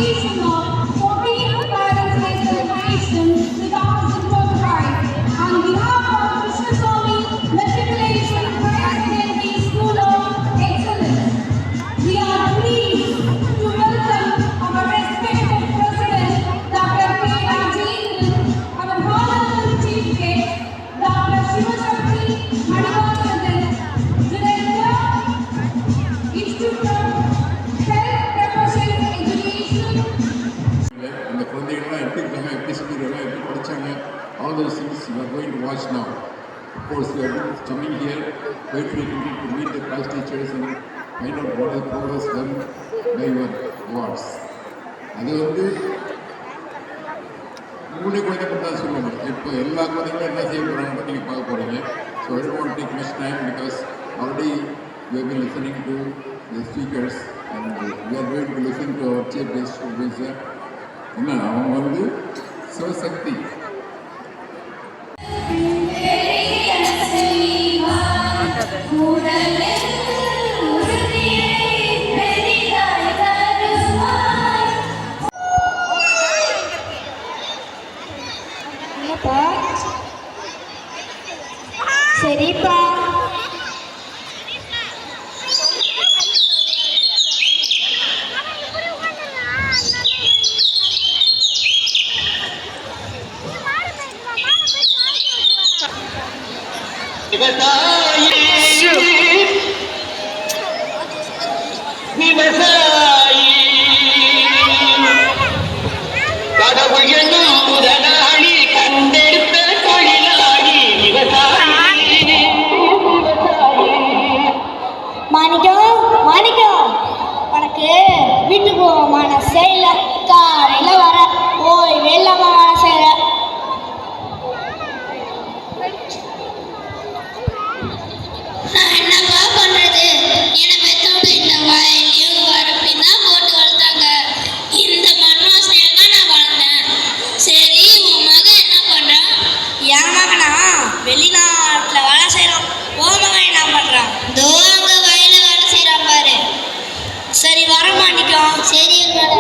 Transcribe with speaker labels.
Speaker 1: occasion of 14th Parents' Day celebration with our super pride. On behalf of Krishna Swami Matriculation Higher Secondary School of Excellence, we are pleased to welcome our respected President, Dr. K. Rajendran, our Honorable Chief Guest, Dr. Shivashakti Madhavasandan, Director, Institute of Health Professions Education.
Speaker 2: இந்த குழந்தைகள்லாம் எப்படி இருக்காங்க, எப்படி சொல்லிடுறாங்க, எப்படி படித்தாங்க, all those things you are going to watch now. Of course, we are coming here, waiting to meet the class teachers and find out what is progress done by your awards. அது வந்து உங்களுடைய குழந்தைகள் தான் சொல்லுவாங்க. இப்போ எல்லா குழந்தைங்களும் என்ன செய்ய போகிறாங்கன்னு நீங்கள் பார்க்க போகிறீங்க. So I don't want to take much time because already we have been listening to the speakers and we are going to listen to our chief guest officer. என்ன அவங்க வந்து சிவசக்தி.
Speaker 3: சரிப்பா.
Speaker 4: விவசாயி கடவுள் என்னும் முதலாளி கண்டெடுத்த தொழிலாளி விவசாயி.
Speaker 3: மாணிக்கம், மாணிக்கம், உனக்கு வீட்டுக்கு போகமான செய்யல. காலையில் வர போய் வெள்ளமா வேலை செய்யற.
Speaker 5: நான் என்னப்பா பண்றது? என்னை பெத்தவங்க இந்த வயலையும் வரப்பையும் தான் போட்டு வளர்த்தாங்க. இந்த மண் வாசனையில தான் நான் வளர்ந்தேன். சரி, உன் மகன் என்ன பண்றான்?
Speaker 3: என் மகனா வெளிநாட்டில் வேலை செய்கிறான். ஓ மகன் என்ன பண்ணுறான்?
Speaker 5: தோ அங்க வயல்ல வேலை செய்யறான் பாரு.
Speaker 3: சரி வர மாணிக்கம்.
Speaker 5: சரி எங்களோட